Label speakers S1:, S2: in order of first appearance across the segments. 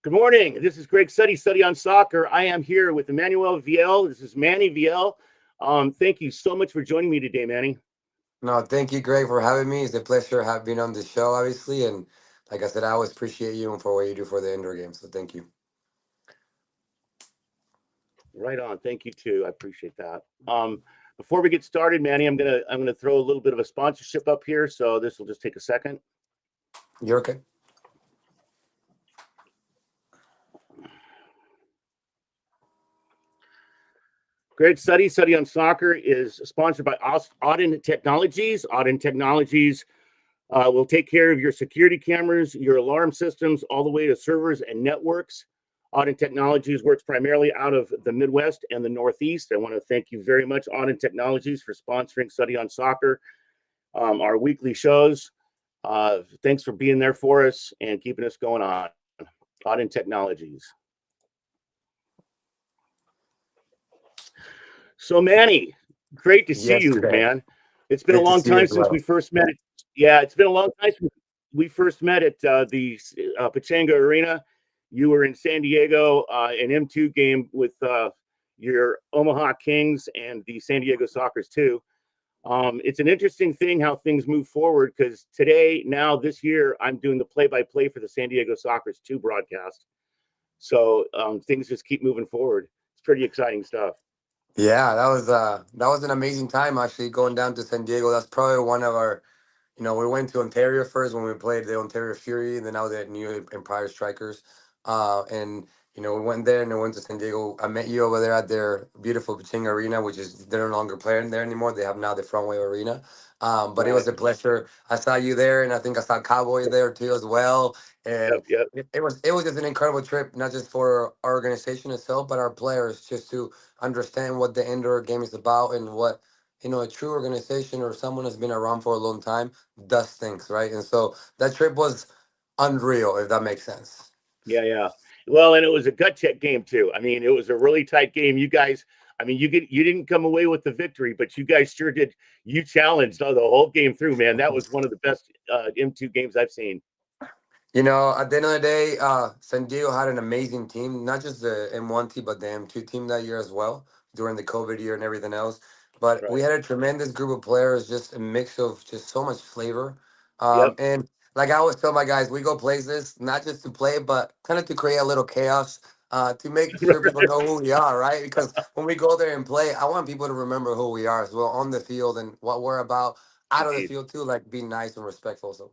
S1: Good morning. This is Greg Study on Soccer. I am here with Emmanuel Viel. This is Manny Viel. Thank you so much for joining me today, Manny.
S2: No, thank you, Greg, for having me. It's a pleasure having been on the show, obviously. And like I said, I always appreciate you and for what you do for the indoor game. So thank you.
S1: Right on. Thank you too. I appreciate that. Before we get started, Manny, I'm gonna throw a little bit of a sponsorship up here. So this will just take a second.
S2: You're okay.
S1: Great Study on Soccer is sponsored by Auden Technologies. Auden Technologies will take care of your security cameras, your alarm systems, all the way to servers and networks. Auden Technologies works primarily out of the Midwest and the Northeast. I want to thank you very much, Auden Technologies, for sponsoring Study on Soccer, our weekly shows. Thanks for being there for us and keeping us going on. Auden Technologies. So, Manny, great to see
S2: Yes,
S1: you,
S2: Greg.
S1: man. It's been a
S2: Good to
S1: long
S2: see you
S1: time
S2: as
S1: since we
S2: well.
S1: first met. Yeah, it's been a long time since we first met at the Pachanga Arena. You were in San Diego, an M2 game with your Omaha Kings and the San Diego Sockers too. It's an interesting thing how things move forward because today, now this year, I'm doing the play-by-play for the San Diego Sockers 2 broadcast. So things just keep moving forward. It's pretty exciting stuff.
S2: Yeah, that was an amazing time actually going down to San Diego. That's probably one of our, we went to Ontario first when we played the Ontario Fury, and then now the New Empire Strikers. And we went there and we went to San Diego. I met you over there at their beautiful Paching Arena, which is they're no longer playing there anymore. They have now the Front Wave Arena. But it
S1: Right.
S2: was a pleasure. I saw you there, and I think I saw Cowboy there too as well.
S1: Yep.
S2: And
S1: Yep.
S2: it was just an incredible trip, not just for our organization itself, but our players, just to understand what the indoor game is about and what a true organization or someone that's been around for a long time does things, right? And so that trip was unreal, if that makes sense.
S1: Yeah, yeah. Well, and it was a gut check game too. I mean, it was a really tight game. You guys, I mean, you didn't come away with the victory, but you guys sure did. You challenged the whole game through, man. That was one of the best M2 games I've seen.
S2: At the end of the day, San Diego had an amazing team, not just the M1 team, but the M2 team that year as well, during the COVID year and everything else. But we
S1: Right.
S2: had a tremendous group of players, just a mix of just so much flavor.
S1: Yep.
S2: And like I always tell my guys, we go places not just to play, but kind of to create a little chaos, to make sure people know who we are, right? Because when we go there and play, I want people to remember who we are as well on the field and what we're about out of the
S1: Indeed.
S2: field too, like being nice and respectful. So.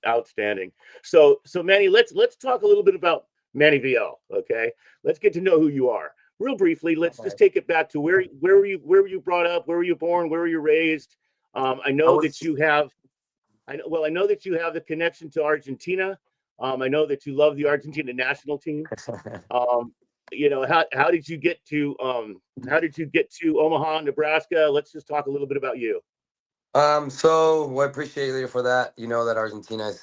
S1: Outstanding. So Manny, let's talk a little bit about Manny VL. Okay, let's get to know who you are. Real briefly, let's just take it back to where were you brought up? Where were you born? Where were you raised? I
S2: I
S1: know that
S2: was
S1: you have I know that you have the connection to Argentina. I know that you love the Argentina national team. Um, how did you get to Omaha, Nebraska? Let's just talk a little bit about you.
S2: So we appreciate you for that. You know that Argentina is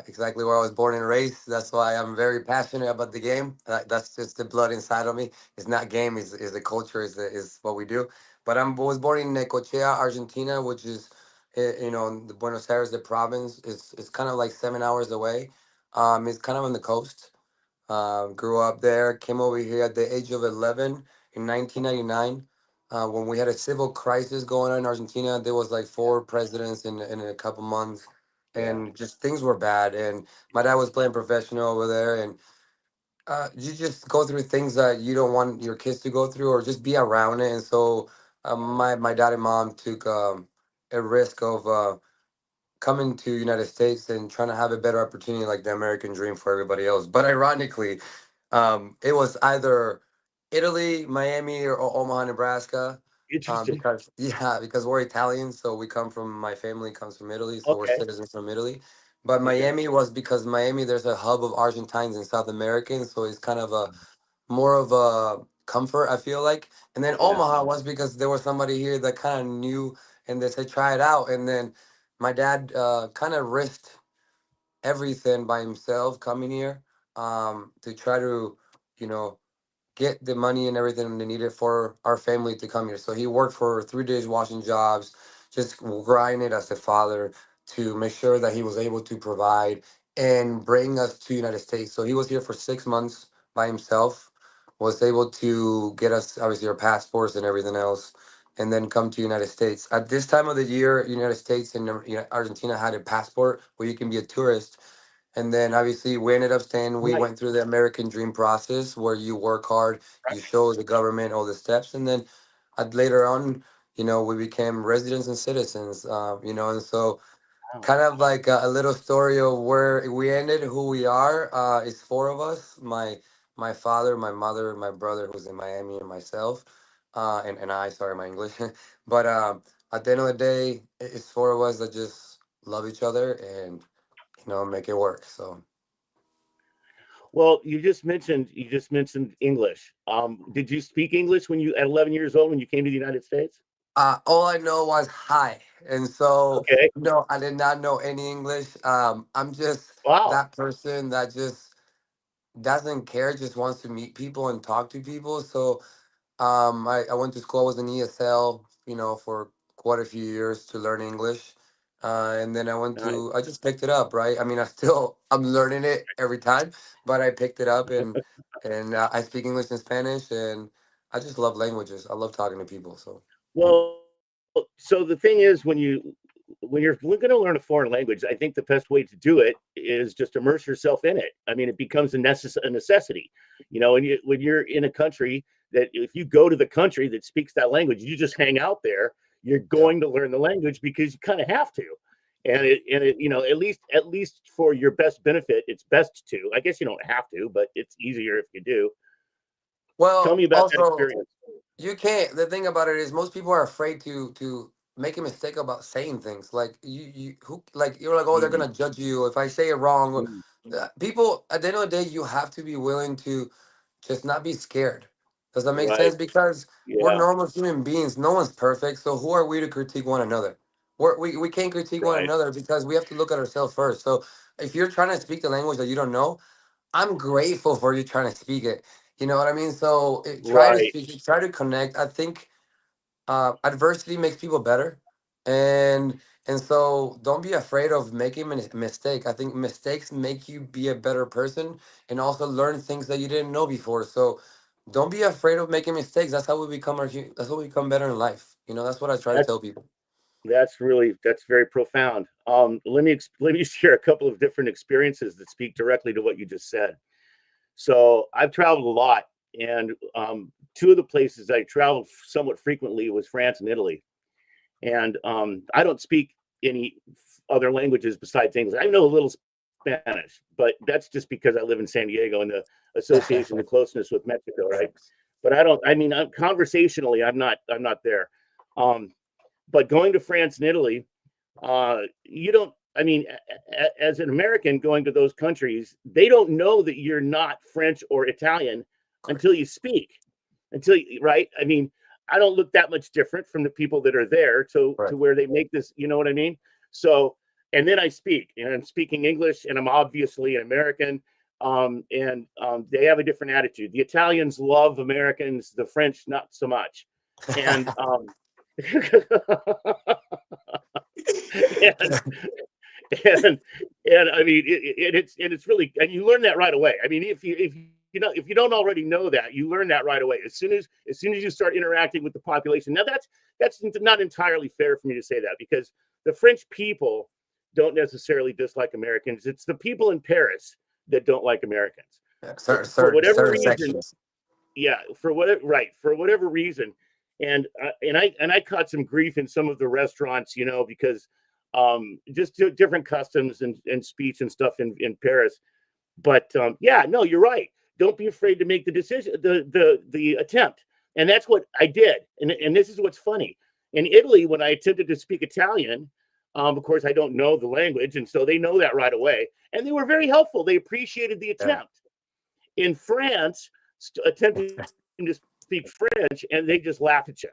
S2: exactly where I was born and raised. That's why I'm very passionate about the game. That's just the blood inside of me. It's not game. Is the culture. Is what we do. But was born in Necochea, Argentina, which is the Buenos Aires, the province. It's kind of like 7 hours away. It's kind of on the coast. Grew up there, came over here at the age of 11 in 1999. When we had a civil crisis going on in Argentina, there was like four presidents in a couple months,
S1: Yeah.
S2: and just things were bad. And my dad was playing professional over there, and you just go through things that you don't want your kids to go through, or just be around it. And so, my dad and mom took a risk of coming to United States and trying to have a better opportunity like the American dream for everybody else. But ironically, it was either Italy, Miami, or Omaha, Nebraska.
S1: Interesting.
S2: Because we're Italian, so my family comes from Italy, so we're
S1: Okay.
S2: citizens from Italy. But
S1: Okay.
S2: Miami was because Miami, there's a hub of Argentines and South Americans, so it's kind of a more of a comfort, I feel like. And then
S1: Yeah.
S2: Omaha was because there was somebody here that kind of knew, and they said try it out. And then my dad kind of risked everything by himself coming here, to try to, you know, get the money and everything they needed for our family to come here. So he worked for 3 days washing jobs, just grinding as a father to make sure that he was able to provide and bring us to United States. So he was here for 6 months by himself, was able to get us obviously our passports and everything else, and then come to United States. At this time of the year, United States and Argentina had a passport where you can be a tourist. And then obviously we ended up staying, we
S1: Right.
S2: went through the American dream process where you work hard, you show the government all the steps, and then later on, we became residents and citizens, and so
S1: Wow.
S2: kind of like a little story of where we ended, who we are. It's four of us: my father, my mother, my brother who's in Miami, and myself, and I. Sorry, my English. But at the end of the day, it's four of us that just love each other and make it work. So.
S1: Well, you just mentioned English. Did you speak English when you at 11 years old when you came to the United States?
S2: All I know was hi, and so
S1: Okay.
S2: no, I did not know any English. I'm just
S1: Wow.
S2: that person that just doesn't care, just wants to meet people and talk to people. So I went to school. I was in ESL, for quite a few years to learn English, and then
S1: Nice.
S2: I just picked it up, right? I mean, I'm learning it every time, but I picked it up and I speak English and Spanish, and I just love languages. I love talking to people. So.
S1: Well, so the thing is, when you're going to learn a foreign language, I think the best way to do it is just immerse yourself in it. I mean, it becomes a necessity, And when you're in a country that, if you go to the country that speaks that language, you just hang out there. You're
S2: Yeah.
S1: going to learn the language because you kind of have to, at least for your best benefit, it's best to. I guess you don't have to, but it's easier if you do. Tell
S2: Well,
S1: me about that
S2: also,
S1: experience.
S2: you can't. The thing about it is, most people are afraid to make a mistake about saying things. Like you're like, oh, they're
S1: Mm,
S2: gonna judge you if I say it wrong.
S1: mm,
S2: People, at the end of the day, you have to be willing to just not be scared. Does that make
S1: right.
S2: sense? Because we're
S1: Yeah.
S2: normal human beings. No one's perfect. So who are we to critique one another? We can't critique one
S1: Right.
S2: another because we have to look at ourselves first. So if you're trying to speak the language that you don't know, I'm grateful for you trying to speak it. You know what I mean? So try to
S1: Right.
S2: speak it, try to connect. I think adversity makes people better, and so don't be afraid of making a mistake. I think mistakes make you be a better person and also learn things that you didn't know before. So don't be afraid of making mistakes. That's how we become that's how we become better in life. That's what I try to
S1: That's
S2: tell people.
S1: that's very profound. Let me share a couple of different experiences that speak directly to what you just said. So I've traveled a lot, and two of the places I traveled somewhat frequently was France and Italy. And I don't speak any other languages besides English. I know a little Spanish, but that's just because I live in San Diego and the association, the closeness with Mexico, right? But I don't. I mean, conversationally, I'm not there. Um, but going to France and Italy, you don't. I mean, as an American going to those countries, they don't know that you're not French or Italian
S2: Correct.
S1: until you speak, right. I mean, I don't look that much different from the people that are there to
S2: Correct.
S1: where they make this. You know what I mean? So, and then I speak, and I'm speaking English, and I'm obviously an American. And they have a different attitude. The Italians love Americans, the French not so much, and and and I mean, it's really, and you learn that right away. I mean, if you don't already know that, you learn that right away. As soon as you start interacting with the population. Now that's not entirely fair for me to say that, because the French people don't necessarily dislike Americans. It's the people in Paris that don't like Americans
S2: Yeah,
S1: for whatever
S2: certain
S1: reason.
S2: sections.
S1: Yeah, for whatever reason. And I caught some grief in some of the restaurants, because just different customs and speech and stuff in Paris. But yeah, no, you're right. Don't be afraid to make the decision, the attempt. And that's what I did. And this is what's funny. In Italy, when I attempted to speak Italian, of course I don't know the language, and so they know that right away, and they were very helpful. They appreciated the
S2: Yeah.
S1: attempt. In France, attempting to speak French, and they just laugh at you.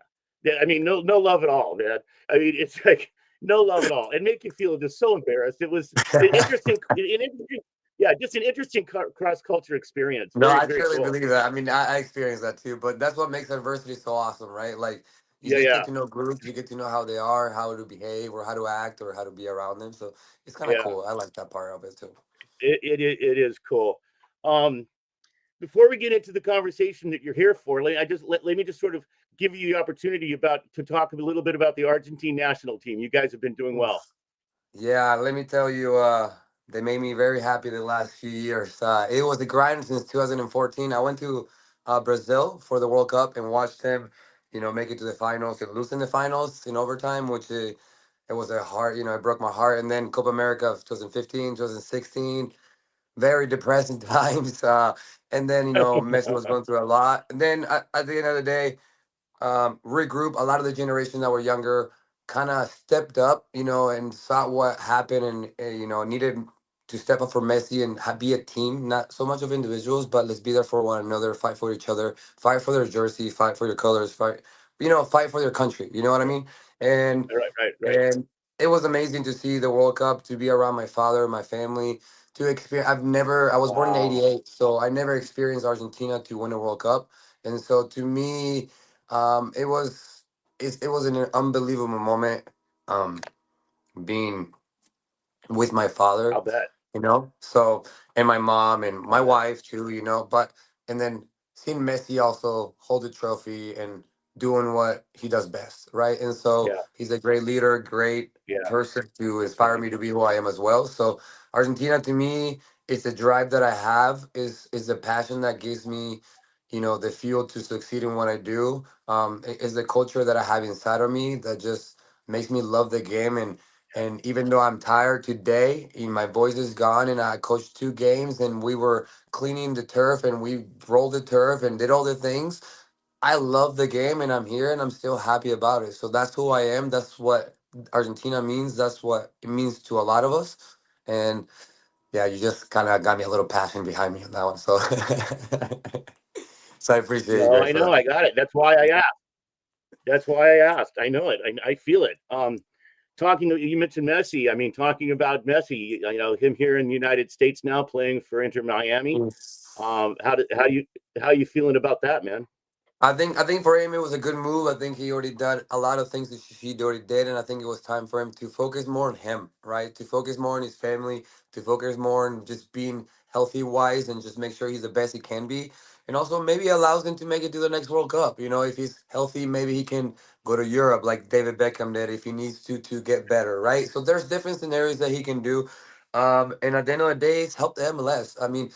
S1: I mean, no love at all, man. I mean, it's like no love at all, and make you feel just so embarrassed. It was yeah, just an interesting cross culture experience.
S2: No,
S1: Very,
S2: I
S1: very
S2: truly
S1: cool.
S2: believe that. I mean, I experienced that too, but that's what makes adversity so awesome, right? Like, you
S1: Yeah,
S2: just get
S1: yeah,
S2: to know groups, you get to know how they are, how to behave, or how to act, or how to be around them. So it's kind of
S1: yeah.
S2: cool. I like that part of it too.
S1: It is cool. Before we get into the conversation that you're here for, let me just sort of give you the opportunity to talk a little bit about the Argentine national team. You guys have been doing well.
S2: Yeah, let me tell you, they made me very happy the last few years. It was the grind since 2014. I went to Brazil for the World Cup and watched them, make it to the finals and lose in the finals in overtime, which it was a hard, it broke my heart. And then Copa America of 2015, 2016, very depressing times. And then, Messi was going through a lot. And then at the end of the day, regroup. A lot of the generation that were younger kind of stepped up, and saw what happened and, needed to step up for Messi and be a team, not so much of individuals, but let's be there for one another, fight for each other, fight for their jersey, fight for your colors, fight for your country. You know what I mean? And
S1: Right.
S2: and it was amazing to see the World Cup, to be around my father, my family, to experience. I was born in
S1: Wow.
S2: '88, so I never experienced Argentina to win a World Cup. And so to me, it was it was an unbelievable moment, um, being with my father,
S1: I'll bet.
S2: so, and my mom and
S1: I'll
S2: my
S1: bet.
S2: wife too, but and then seeing Messi also hold the trophy and doing what he does best, right? And so
S1: Yeah.
S2: he's a great leader, great
S1: Yeah.
S2: person to inspire
S1: Right.
S2: me to be who I am as well. So Argentina to me, it's the drive that I have, is the passion that gives me, the fuel to succeed in what I do. Is the culture that I have inside of me that just makes me love the game. And even though I'm tired today, my voice is gone, and I coached 2 games, and we were cleaning the turf, and we rolled the turf and did all the things. I love the game, and I'm here, and I'm still happy about it. So that's who I am. That's what Argentina means. That's what it means to a lot of us. And yeah, you just kind of got me a little passion behind me on that one. So, so I appreciate you
S1: No,
S2: guys
S1: I
S2: for
S1: know.
S2: that.
S1: I got it. That's why I asked. That's why I asked. I know it. I feel it. You mentioned Messi. I mean, talking about Messi, him here in the United States now playing for Inter Miami.
S2: Mm.
S1: How you feeling about that, man?
S2: I think for him it was a good move. I think he already done a lot of things that he already did, and I think it was time for him to focus more on him, right? To focus more on his family, to focus more on just being healthy wise, and just make sure he's the best he can be, and also maybe allows him to make it to the next World Cup. If he's healthy, maybe he can go to Europe like David Beckham did if he needs to get better, right? So there's different scenarios that he can do, and at the end of the day, it's help the MLS. I mean,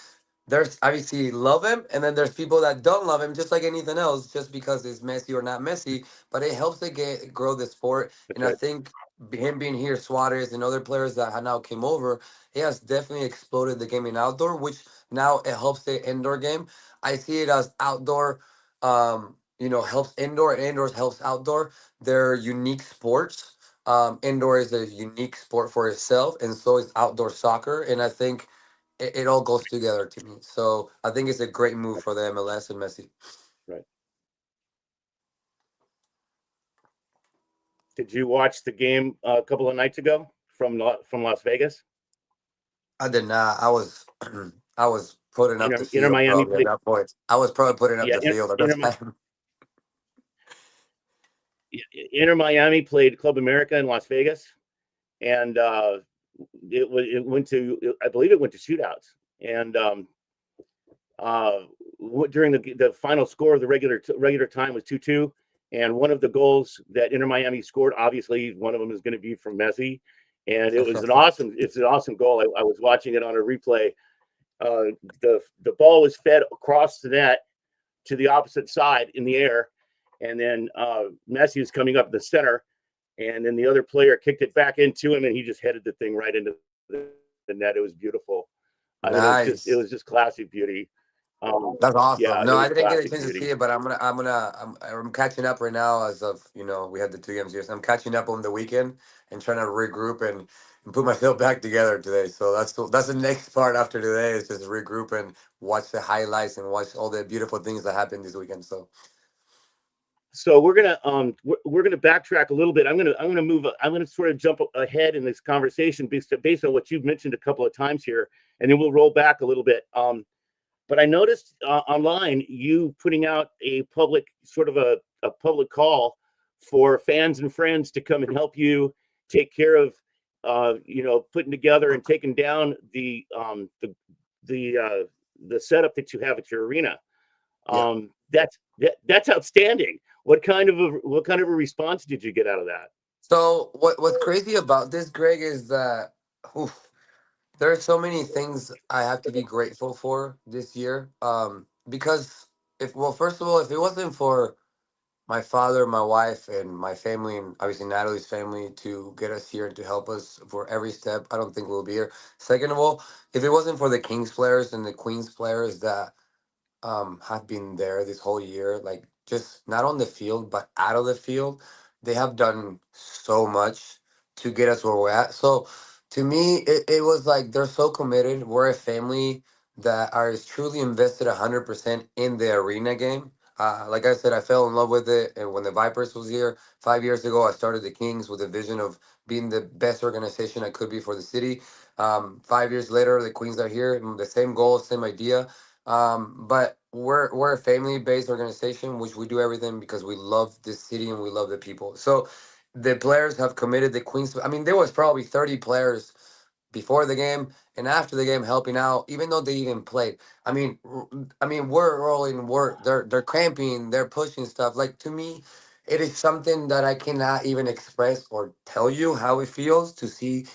S2: there's obviously love him, and then there's people that don't love him, just like anything else, just because it's Messi or not Messi. But it helps to grow the sport,
S1: That's
S2: and I
S1: right.
S2: think him being here, Suarez and other players that now came over, he has definitely exploded the game in outdoor, which now it helps the indoor game. I see it as outdoor, helps indoor, and indoors helps outdoor. They're unique sports. Indoor is a unique sport for itself, and so is outdoor soccer. And I think it all goes together to me. So I think it's a great move for the MLS and Messi.
S1: Right. Did you watch the game a couple of nights ago from Las Vegas?
S2: I did not. I was I was putting up the
S1: Inter
S2: field
S1: Miami
S2: probably at
S1: played.
S2: that point. I was probably putting up
S1: Yeah,
S2: the field at that time.
S1: Inter Miami played Club America in Las Vegas, and it went to, I believe it went to shootouts, and uh, during the final score of the regular time was 2-2, and one of the goals that Inter Miami scored, obviously one of them is going to be from Messi, and it's an awesome goal. I was watching it on a replay. The ball was fed across the net to the opposite side in the air, and then Messi was coming up the center, and then the other player kicked it back into him, and he just headed the thing right into the net. It was beautiful. I mean, it
S2: Nice.
S1: was just classic beauty.
S2: That's
S1: Yeah,
S2: awesome.
S1: it
S2: No, I
S1: was
S2: didn't get a
S1: classic
S2: chance to see
S1: beauty.
S2: it, but I'm catching up right now as of, we had the 2 games here. So I'm catching up on the weekend and trying to regroup and put myself back together today. So that's the next part after today, is just regroup and watch the highlights and watch all the beautiful things that happened this weekend. So
S1: So we're gonna backtrack a little bit. I'm gonna sort of jump ahead in this conversation based on what you've mentioned a couple of times here, and then we'll roll back a little bit. But I noticed online you putting out a public sort of a public call for fans and friends to come and help you take care of putting together and taking down the setup that you have at your arena.
S2: Yeah.
S1: That's outstanding. What kind of a response did you get out of that?
S2: So what's crazy about this, Greg, is that oof, there are so many things I have to be grateful for this year. Because first of all, if it wasn't for my father, my wife, and my family, and obviously Natalie's family to get us here and to help us for every step, I don't think we'll be here. Second of all, if it wasn't for the Kings players and the Queens players that have been there this whole year, like just not on the field but out of the field. They have done so much to get us where we're at. So to me, it was like they're so committed. We're a family that are truly invested 100% in the arena game. Like I said, I fell in love with it, and when the Vipers was here 5 years ago, I started the Kings with a vision of being the best organization I could be for the city. 5 years later, the Queens are here, and the same goal, same idea. But we're a family based organization, which we do everything because we love this city and we love the people. So the players have committed the Queens. I mean, there was probably 30 players before the game and after the game helping out, even though they even played. I mean, we're rolling. They're cramping. They're pushing stuff. Like to me, it is something that I cannot even express or tell you how it feels to see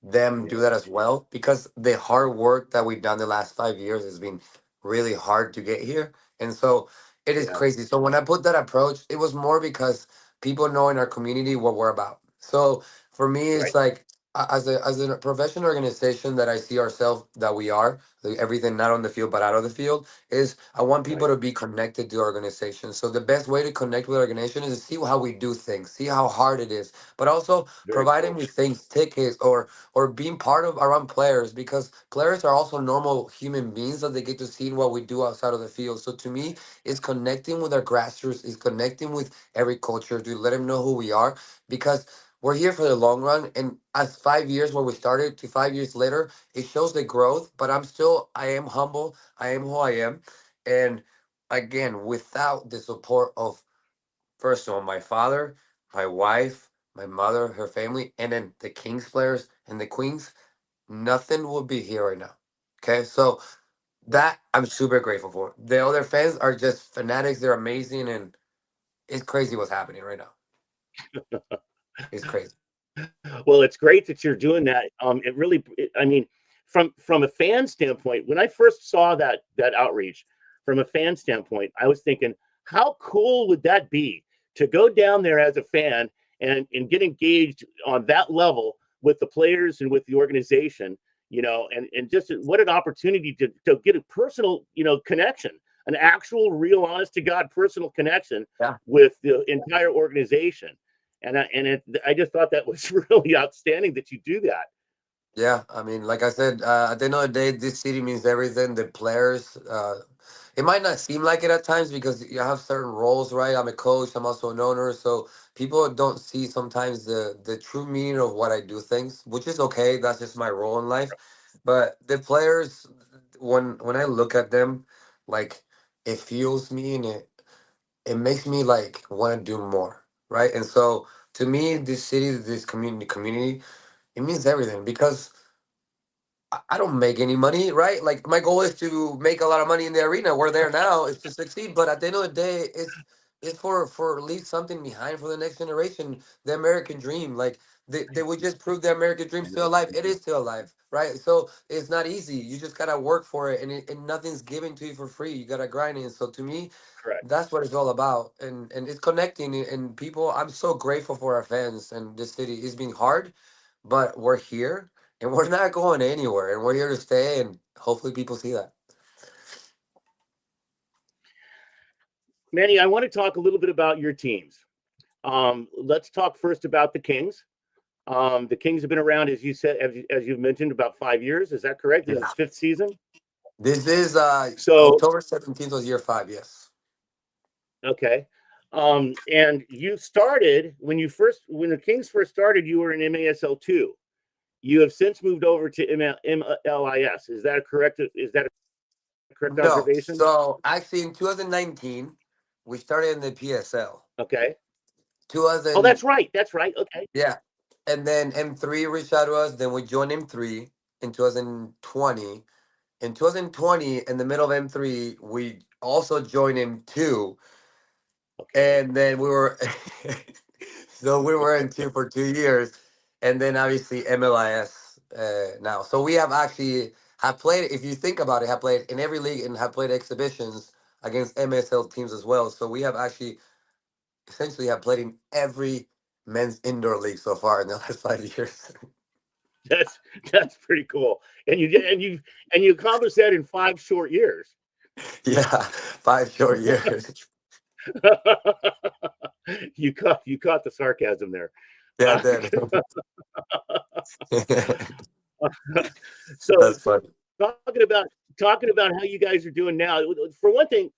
S2: them do
S1: Yeah,
S2: that as well, because the hard work that we've done the last 5 years has been really hard to get here. And so it is
S1: yeah,
S2: crazy. So when I put that approach, it was more because people know in our community what we're about. So for me, it's
S1: right,
S2: like as a professional organization that I see ourselves that we are, like everything not on the field but out of the field, is I want people
S1: right.
S2: to be connected to organizations. So the best way to connect with organization is to see how we do things, see how hard it is, but also
S1: Very
S2: providing
S1: cool.
S2: with things, tickets, or being part of around players, because players are also normal human beings that they get to see what we do outside of the field. So to me, it's connecting with our grassroots, it's connecting with every culture to let them know who we are, because we're here for the long run. And as 5 years where we started to 5 years later, it shows the growth. But I am humble. I am who I am. And again, without the support of, first of all, my father, my wife, my mother, her family, and then the Kings players and the Queens, nothing would be here right now. Okay, so that I'm super grateful for. The other fans are just fanatics. They're amazing, and it's crazy what's happening right now. It's crazy.
S1: Well, it's great that you're doing that. I mean, from a fan standpoint, when I first saw that outreach, from a fan standpoint, I was thinking, how cool would that be to go down there as a fan and get engaged on that level with the players and with the organization, and just what an opportunity to get a personal, connection, an actual, real, honest to God personal connection
S2: Yeah.
S1: with the entire organization. I just thought that was really outstanding that you do that.
S2: Yeah, I mean, like I said, at the end of the day, this city means everything. The players, it might not seem like it at times because you have certain roles, right? I'm a coach, I'm also an owner, so people don't see sometimes the true meaning of what I do things, which is okay. That's just my role in life. But the players, when I look at them, like it fuels me and it makes me like want to do more, right? And so to me, this city, this community, it means everything because I don't make any money, right? Like my goal is to make a lot of money in the arena. We're there now, is to succeed. But at the end of the day, it's for at least something behind for the next generation. The American dream, like they would just prove the American dream still alive. It is still alive, right? So it's not easy. You just gotta work for it, and nothing's given to you for free. You gotta grind it. So to me,
S1: Correct.
S2: that's what it's all about, and it's connecting and people. I'm so grateful for our fans and this city. It's been hard, but we're here and we're not going anywhere, and we're here to stay, and hopefully people see that.
S1: Manny, I want to talk a little bit about your teams. Let's talk first about the Kings. The Kings have been around, as you said, as you've mentioned, about 5 years. Is that correct? This
S2: Yeah.
S1: is fifth season.
S2: This is
S1: So,
S2: October 17th was year 5. Yes.
S1: okay. And you started when the Kings first started, you were in MASL 2. You have since moved over to MLIS. Is that correct? Is that a correct
S2: No.
S1: observation?
S2: So actually, in 2019, we started in the PSL.
S1: Okay. Oh,
S2: 2000.
S1: that's right. That's right. Okay.
S2: Yeah. and then M3 reached out to us. Then we joined M3 in 2020. In 2020, in the middle of M3, we also joined M2,
S1: Okay.
S2: and then we were so we were in two for 2 years, and then obviously MLIS now. So we have actually have played. If you think about it, have played in every league and have played exhibitions against MSL teams as well. So we have actually essentially have played in every men's indoor league so far in the last 5 years.
S1: That's that's pretty cool. And you accomplished that in 5 short years.
S2: Yeah, 5 short years.
S1: You caught the sarcasm there.
S2: Yeah, I
S1: Uh,
S2: did.
S1: so
S2: That's
S1: so
S2: funny.
S1: talking about how you guys are doing now. For one thing,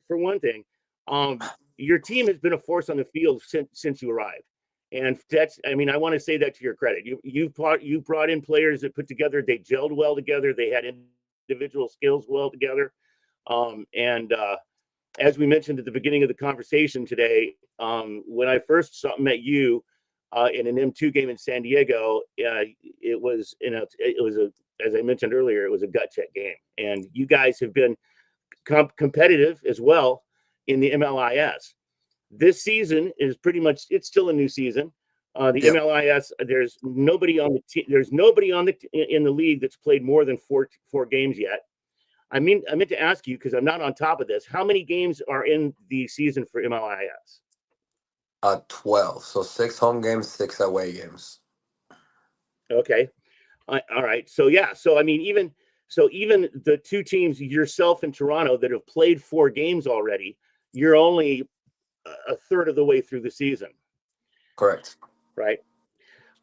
S1: your team has been a force on the field since you arrived, and that's. I mean, I want to say that to your credit. You brought in players that put together. They gelled well together. They had individual skills well together, and as we mentioned at the beginning of the conversation today, when I first met you in an M2 game in San Diego, as I mentioned earlier, it was a gut check game, and you guys have been competitive as well in the MLIS. This season is pretty much it's still a new season. The
S2: Yep.
S1: MLIS, there's nobody on in the league that's played more than four games yet. I meant to ask you because I'm not on top of this. How many games are in the season for MLIS?
S2: 12. So 6 home games, 6 away games.
S1: Okay, all right. So yeah, so I mean, even the two teams, yourself and Toronto, that have played 4 games already, you're only a third of the way through the season,
S2: Correct.
S1: right?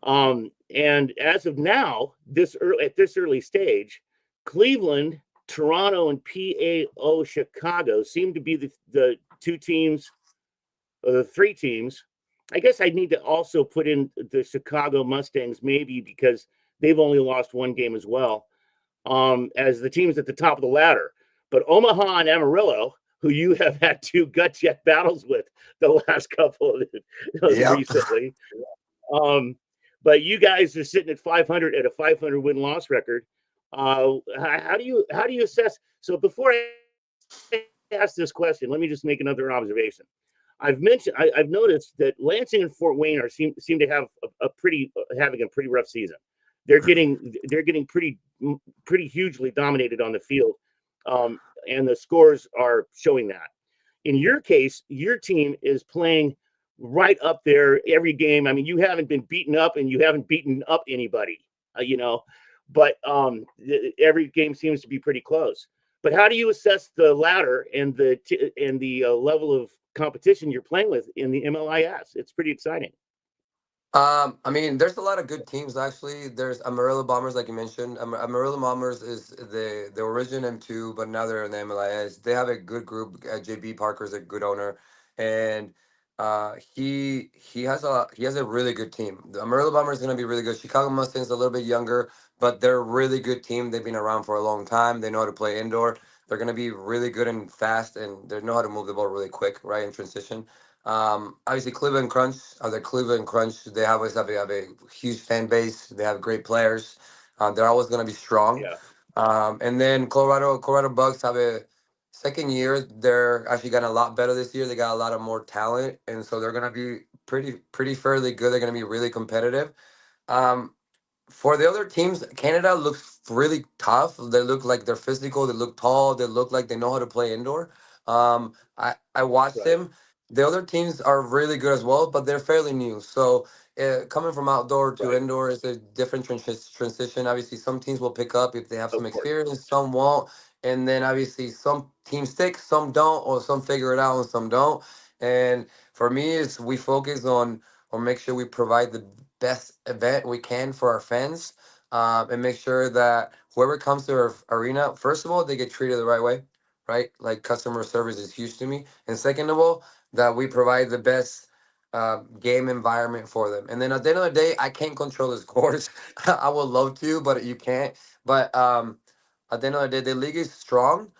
S1: And as of now, at this early stage, Cleveland, Toronto, and PAO Chicago seem to be the two teams, or the 3 teams. I guess I need to also put in the Chicago Mustangs, maybe because they've only lost 1 game as well, as the teams at the top of the ladder. But Omaha and Amarillo, who you have had 2 gut check battles with the last couple of
S2: Yep.
S1: recently, um, but you guys are sitting at 500 at a 500 win loss record. How do you assess? So before I ask this question, let me just make another observation. I've noticed that Lansing and Fort Wayne seem to have having a pretty rough season. They're getting pretty hugely dominated on the field, and the scores are showing that. In your case, your team is playing right up there every game. I mean, you haven't been beaten up, and you haven't beaten up anybody, but every game seems to be pretty close. But how do you assess the ladder and the level of competition you're playing with in the MLIS? It's pretty exciting.
S2: I mean, there's a lot of good teams actually. There's Amarillo Bombers, like you mentioned. Amarillo Bombers is the origin M2, but now they're in the MLIS. They have a good group. JB Parker's a good owner, and he has a really good team. The Amarillo Bombers is gonna be really good. Chicago Mustangs a little bit younger, but they're a really good team. They've been around for a long time. They know how to play indoor. They're gonna be really good and fast, and they know how to move the ball really quick, right, in transition. Obviously, Cleveland Crunch are the Cleveland Crunch. They always have a huge fan base. They have great players. They're always going to be strong.
S1: Yeah,
S2: And then Colorado Bucks have a second year. They're actually gotten a lot better this year. They got a lot of more talent, and so they're going to be pretty fairly good. They're going to be really competitive. Um, for the other teams, Canada looks really tough. They look like they're physical. They look tall. They look like they know how to play indoor. I watched
S1: right.
S2: them. The other teams are really good as well, but they're fairly new. So coming from outdoor to
S1: Right.
S2: indoor is a different transition. Obviously, some teams will pick up if they have some
S1: Of course.
S2: experience. Some won't, and then obviously some teams stick, some don't, or some figure it out and some don't. And for me, is we focus on or make sure we provide the best event we can for our fans, and make sure that whoever comes to our arena, first of all, they get treated the right way, right? Like customer service is huge to me. And second of all, that we provide the best game environment for them. And then at the end of the day, I can't control the scores. I would love to, but you can't. But at the end of the day, the league is strong.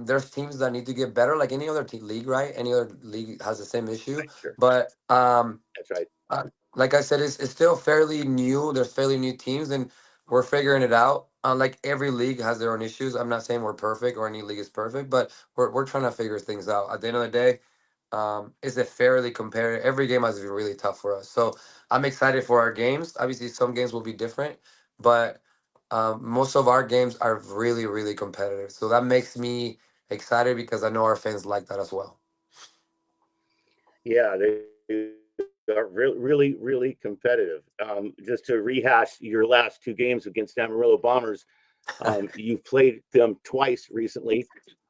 S2: There's teams that need to get better, like any other league, right? Any other league has the same issue.
S1: Right. Sure.
S2: But
S1: That's right.
S2: like I said, it's still fairly new. There's fairly new teams, and we're figuring it out. Like every league has their own issues. I'm not saying we're perfect or any league is perfect, but we're trying to figure things out. At the end of the day, it's a fairly competitive. Every game has been really tough for us. So I'm excited for our games. Obviously, some games will be different, but most of our games are really, really competitive. So that makes me excited because I know our fans like that as well.
S1: Yeah, they are really, really competitive. Just to rehash your last two games against Amarillo Bombers, you've played them twice recently.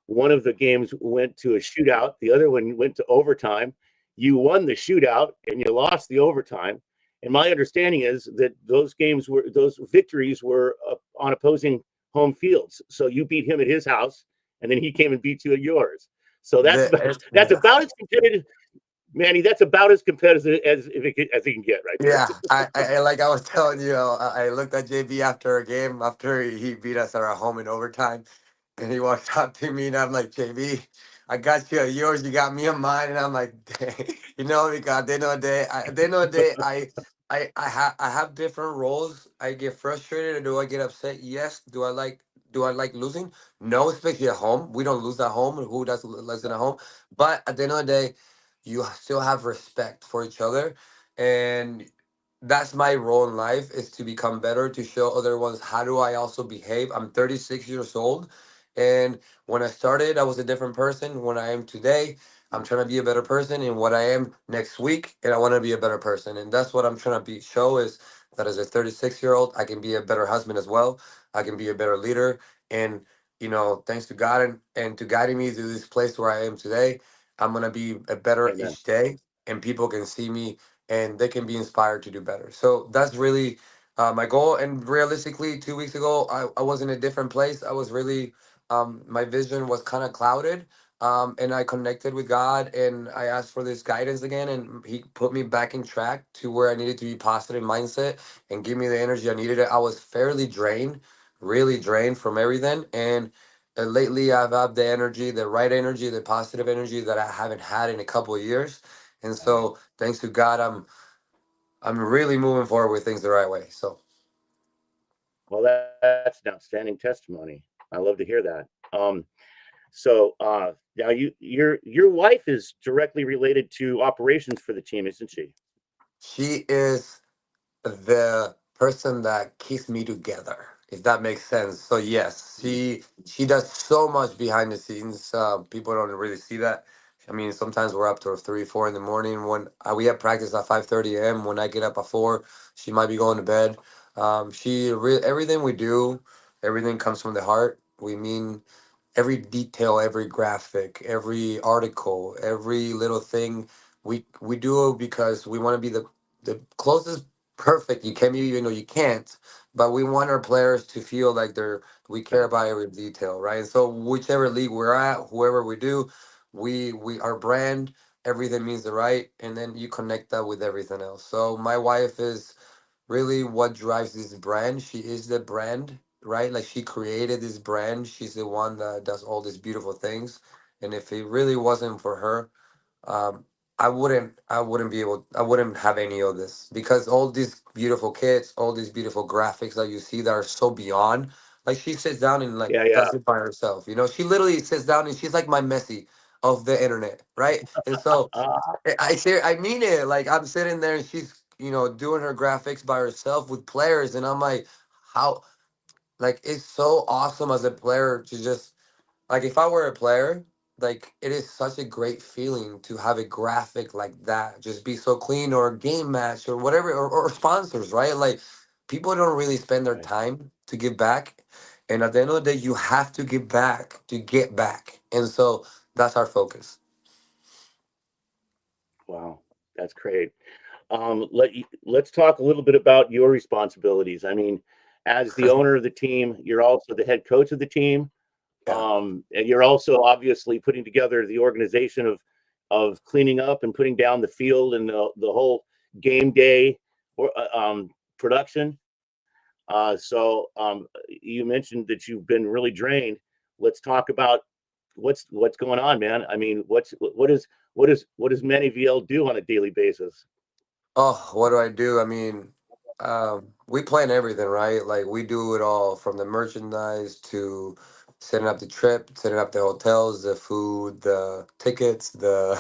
S1: One of the games went to a shootout. The other one went to overtime. You won the shootout and you lost the overtime. And my understanding is that those victories were on opposing home fields. So you beat him at his house, and then he came and beat you at yours. So that's
S2: The,
S1: about, that's about as competitive, Manny. That's about as competitive as it can get, right there.
S2: Yeah, like I was telling you, I looked at JB after a game after he beat us at our home in overtime, and he walks up to me and I'm like, JB, I got you at yours, you got me at mine, and I'm like, dang. Because at the end of the day, I have different roles. I get frustrated, or do I get upset? Yes. Do I like losing? No, especially at home. We don't lose at home. Who does less than at home? But at the end of the day, you still have respect for each other, and that's my role in life, is to become better, to show other ones how do I also behave. I'm 36 years old, and when I started I was a different person. When I am today, I'm trying to be a better person, and what I am next week, and I want to be a better person, and that's what I'm trying to be show is that as a 36-year-old I can be a better husband as well. I can be a better leader, and thanks to God and to guiding me through this place where I am today, I'm gonna be a better
S1: Amen.
S2: each day, and people can see me and they can be inspired to do better. So that's really my goal. And realistically, 2 weeks ago, I was in a different place. I was really, my vision was kind of clouded. And I connected with God and I asked for this guidance again. And He put me back in track to where I needed to be positive mindset and give me the energy I needed. I was fairly drained, really drained from everything. And lately, I've had the energy, the right energy, the positive energy that I haven't had in a couple of years. And so, thanks to God, I'm really moving forward with things the right way. So,
S1: Well, that's an outstanding testimony. I love to hear that. So now your wife is directly related to operations for the team, isn't she?
S2: she is the person that keeps me together, if that makes sense. So yes, she does so much behind the scenes. People don't really see that. I mean, sometimes we're up to 3, 4 in the morning. When we have practice at 5:30 a.m. When I get up at 4, she might be going to bed. Everything we do, everything comes from the heart. We mean every detail, every graphic, every article, every little thing. We do it because we want to be the closest perfect you can be. You can't, but we want our players to feel like we care
S1: Right.
S2: about every detail, right? And so whichever league we're at, whoever we do, we our brand, everything means the right, and then you connect that with everything else. So my wife is really what drives this brand. She is the brand, right? Like she created this brand. She's the one that does all these beautiful things. And if it really wasn't for her, um, I wouldn't have any of this, because all these beautiful kits, all these beautiful graphics that you see that are so beyond. Like she sits down and like
S1: Yeah, yeah.
S2: does it by herself. She literally sits down and she's like my Messi of the internet, right? And so I mean it. Like I'm sitting there and she's doing her graphics by herself with players, and I'm like, how? Like it's so awesome as a player to just like if I were a player, like it is such a great feeling to have a graphic like that, just be so clean, or a game match or whatever, or sponsors, right? Like people don't really spend their
S1: Right.
S2: time to give back, and at the end of the day, you have to give back to get back, and so that's our focus.
S1: Wow, that's great. Let's talk a little bit about your responsibilities. I mean, as the owner of the team, you're also the head coach of the team,
S2: Yeah.
S1: and you're also obviously putting together the organization of cleaning up and putting down the field and the whole game day or production. So you mentioned that you've been really drained. Let's talk about what's going on, man. I mean, what does Manny VL do on a daily basis?
S2: Oh, what do I do? I mean, we plan everything, right? Like we do it all from the merchandise to setting up the trip, setting up the hotels, the food, the tickets, the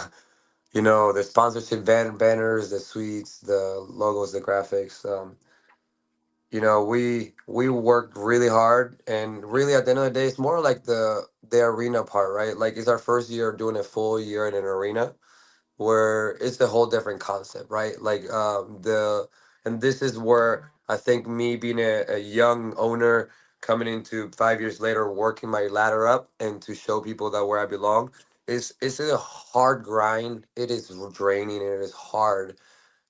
S2: the sponsorship banners, the suites, the logos, the graphics. We worked really hard, and really at the end of the day, it's more like the arena part, right? Like it's our first year doing a full year in an arena where it's a whole different concept, right? Like and this is where I think me being a young owner coming into 5 years later, working my ladder up and to show people that where I belong is it's a hard grind. It is draining and it is hard,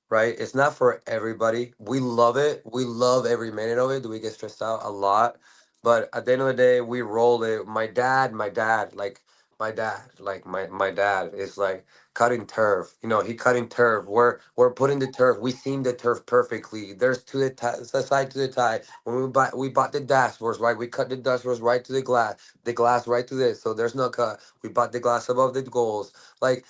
S2: right? It's not for everybody. We love it. We love every minute of it. Do we get stressed out a lot? But at the end of the day, we roll it. My dad is like cutting turf. He cutting turf. We're putting the turf. We seam the turf perfectly. There's to the side to the tie. When we bought the dashboards, right? We cut the dashboards right to the glass right to this. So there's no cut. We bought the glass above the goals. Like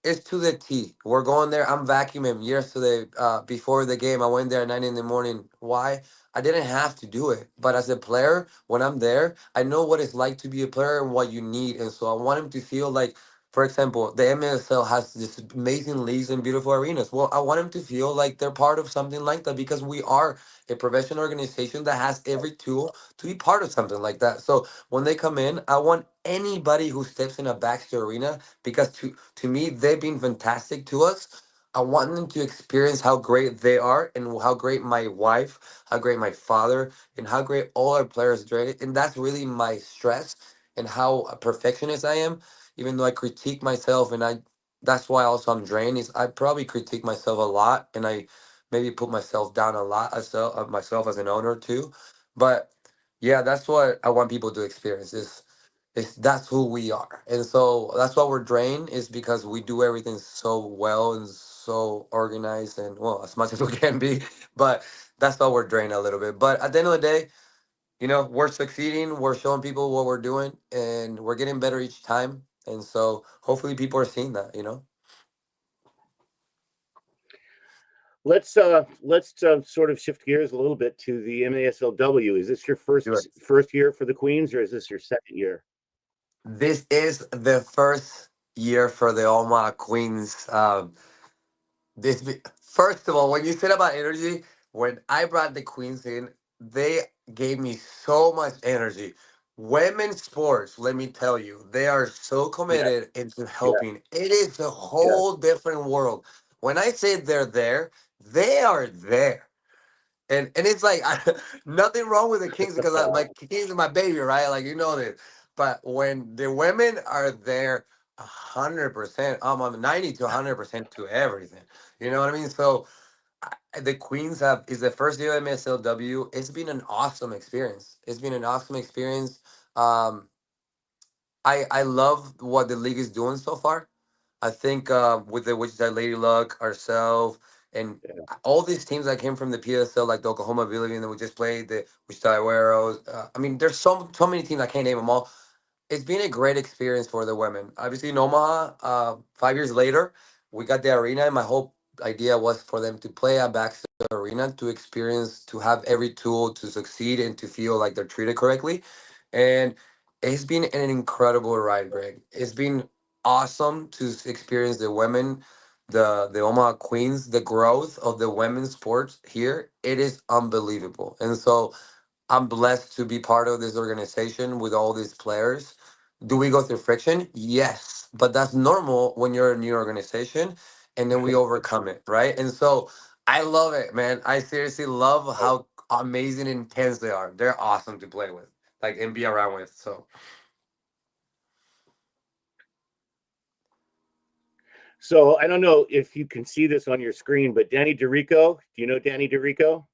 S2: it's to the T. We're going there. I'm vacuuming yesterday. Before the game, I went there at 9 in the morning. Why? I didn't have to do it. But as a player, when I'm there, I know what it's like to be a player and what you need. And so I want him to feel like, for example, the MLSL has this amazing leagues and beautiful arenas. Well, I want him to feel like they're part of something like that because we are a professional organization that has every tool to be part of something like that. So when they come in, I want anybody who steps in a Baxter arena because to me, they've been fantastic to us. I want them to experience how great they are and how great my wife, how great my father, and how great all our players are. And that's really my stress and how a perfectionist I am. Even though I critique myself, and that's why also I'm drained. Is I probably critique myself a lot, and I maybe put myself down a lot as myself as an owner too. But yeah, that's what I want people to experience. That's who we are, and so that's why we're drained. Is because we do everything so well and so organized, and well, as much as we can be. But that's why we're drained a little bit. But at the end of the day, we're succeeding. We're showing people what we're doing, and we're getting better each time. And so hopefully people are seeing that.
S1: Let's sort of shift gears a little bit to the MASLW. Is this your
S2: Do it.
S1: first year for the Queens, or is this your second year?
S2: This is the first year for the Omaha Queens. First of all, when you said about energy, when I brought the Queens in, they gave me so much energy. Women's sports, let me tell you, they are so
S1: Yeah,
S2: committed into
S1: yeah,
S2: helping. It is a
S1: yeah.
S2: whole different world. When I say they're there, they are there. And it's like nothing wrong with the Kings because my Kings are my baby, right? Like you know this. But when the women are there, 100%, I'm 90 to 100% to everything. You know what I mean? So the Queens have is the first year MSLW. It's been an awesome experience. It's been an awesome experience. Um, I love what the league is doing so far. I think with the Wichita Lady Luck, ourselves, and
S1: Yeah.
S2: all these teams that came from the PSL, like the Oklahoma Billion that we just played, the Wichita Arrows. I mean, there's so many teams I can't name them all. It's been a great experience for the women. Obviously, in Omaha, 5 years later, we got the arena, and my whole idea was for them to play at Baxter Arena to experience, to have every tool to succeed and to feel like they're treated correctly. And it's been an incredible ride, Greg. It's been awesome to experience the women, the Omaha Queens, the growth of the women's sports here. It is unbelievable, and so I'm blessed to be part of this organization with all these players. Do we go through friction? Yes, but that's normal when you're a new organization, and then we overcome it, right? And so I love it, man. I seriously love how amazing and intense they are. They're awesome to play with, like and be around with. So,
S1: So I don't know if you can see this on your screen, but Danny DeRico, do you know Danny DeRico?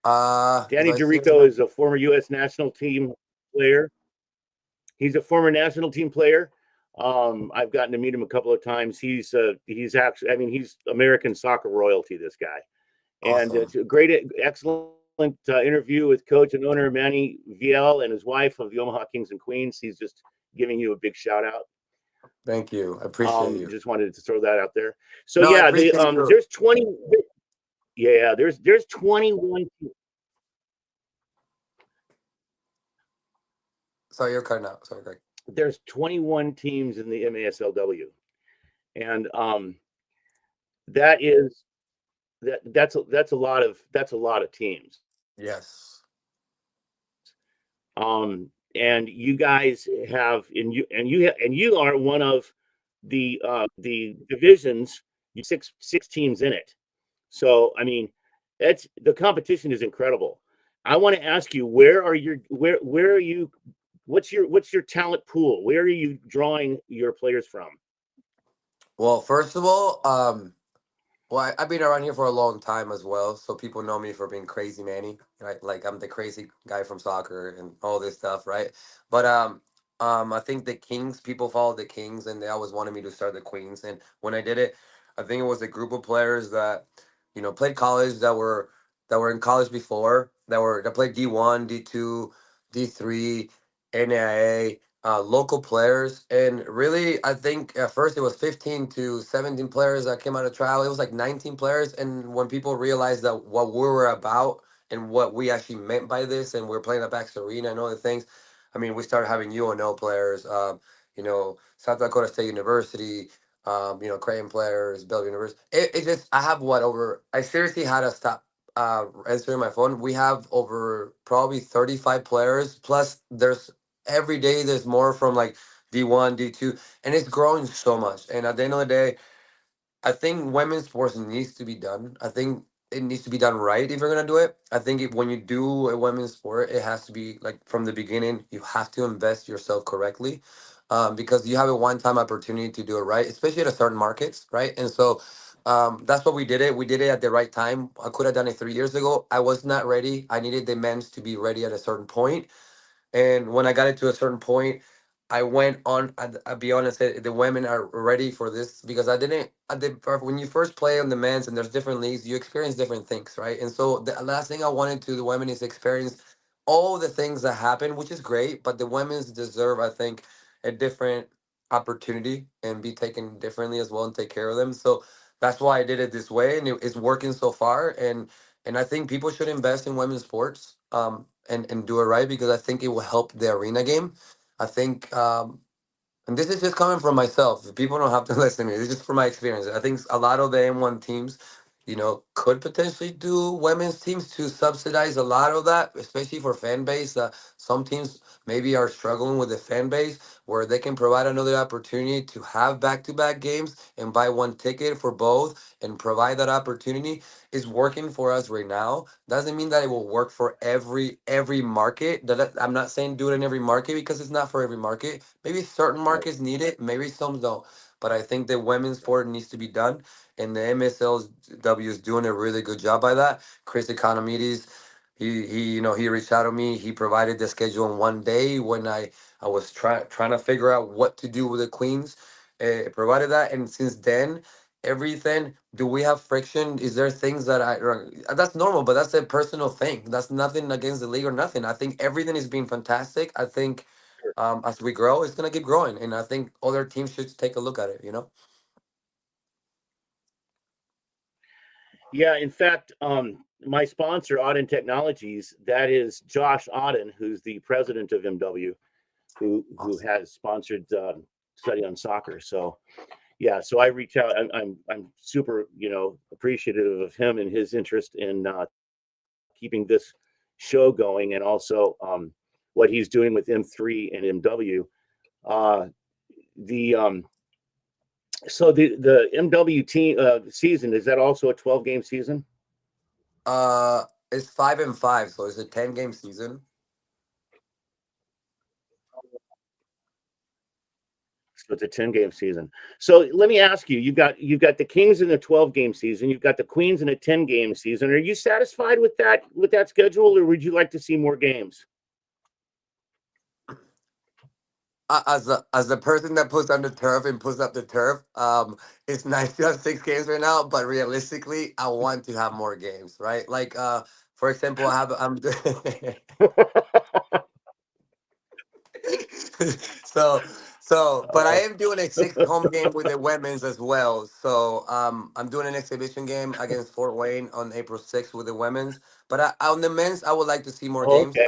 S2: do
S1: Danny
S2: I see his
S1: DeRico
S2: name?
S1: is a former U.S. national team player. He's a former national team player. I've gotten to meet him a couple of times. He's actually, I mean, he's American soccer royalty. This guy, and
S2: Awesome.
S1: it's a great, excellent interview with coach and owner Manny Viel and his wife of the Omaha Kings and Queens. He's just giving you a big shout out.
S2: Thank you. I appreciate you.
S1: Just wanted to throw that out there. So
S2: No, I
S1: yeah,
S2: appreciate you.
S1: there's 20. Yeah, there's 21.
S2: Sorry, you're cutting out. Sorry, Greg.
S1: There's 21 teams in the MASLW, and that is that's a lot of teams.
S2: Yes.
S1: And you guys have and you are one of the divisions. You six teams in it. So I mean, that's the competition is incredible. I want to ask you, where are you? What's your talent pool? Where are you drawing your players from?
S2: Well, first of all, well, I've been around here for a long time as well, so people know me for being crazy Manny, right? Like I'm the crazy guy from soccer and all this stuff, right? But I think the Kings people follow the Kings, and they always wanted me to start the Queens. And when I did it, I think it was a group of players that, played college that were in college before that played D1, D2, D3, NAIA, local players. And really, I think at first it was 15 to 17 players that came out of trial. It was like 19 players. And when people realized that what we were about and what we actually meant by this, and we are playing at Bax Arena and other things, I mean, we started having UNO players, South Dakota State University, Creighton players, Bellevue University. It just, I have I seriously had to stop answering my phone. We have over probably 35 players. Plus, there's every day there's more from like D1, D2, and it's growing so much. And at the end of the day, I think women's sports needs to be done. I think it needs to be done right if you're gonna do it. I think when you do a women's sport, it has to be like from the beginning. You have to invest yourself correctly, because you have a one-time opportunity to do it right, especially at certain markets, right? And so that's what we did it. We did it at the right time. I could have done it 3 years ago. I was not ready. I needed the men's to be ready at a certain point, and when I got it to a certain point, I went on. I'll be honest, the women are ready for this because I didn't. When you first play on the men's and there's different leagues, you experience different things, right? And so the last thing I wanted to the women is experience all the things that happen, which is great, but the women's deserve, I think, a different opportunity and be taken differently as well and take care of them. So that's why I did it this way, and it's working so far. And I think people should invest in women's sports, and do it right because I think it will help the arena game. I think, and this is just coming from myself. People don't have to listen to me. This is just from my experience. I think a lot of the M1 teams, could potentially do women's teams to subsidize a lot of that, especially for fan base. Some teams maybe are struggling with the fan base where they can provide another opportunity to have back-to-back games and buy one ticket for both and provide that opportunity is working for us right now. Doesn't mean that it will work for every market. I'm not saying do it in every market because it's not for every market. Maybe certain
S1: Right.
S2: markets need it, maybe some don't. But I think the women's sport needs to be done, and the MSLW is doing a really good job by that. Chris Economides, he reached out to me. He provided the schedule in one day when I was trying to figure out what to do with the Queens. Provided that, and since then everything, do we have friction? Is there things that that's normal, but that's a personal thing. That's nothing against the league or nothing. I think everything is being fantastic. I think, as we grow, it's gonna keep growing, and I think other teams should take a look at it.
S1: Yeah, in fact, my sponsor, Auden Technologies, that is Josh Auden, who's the president of MW, who
S2: Awesome.
S1: has sponsored Study on Soccer. So yeah, so I reach out. I'm super appreciative of him and his interest in keeping this show going, and also what he's doing with M3 and MW. Uh, the So the MW team season, is that also a 12-game season?
S2: Uh, it's 5-5, so it's a 10-game season.
S1: So it's a 10-game season. So let me ask you, you've got the Kings in the 12-game season, you've got the Queens in a 10-game season. Are you satisfied with that schedule, or would you like to see more games?
S2: As the person that puts on the turf and puts up the turf, it's nice to have 6 games right now, but realistically, I want to have more games, right? Like, for example, I'm so So, but I
S1: Oh,
S2: am doing a sixth home game with the women's as well. So, I'm doing an exhibition game against Fort Wayne on April 6th with the women's. But on the men's, I would like to see more games.
S1: okay.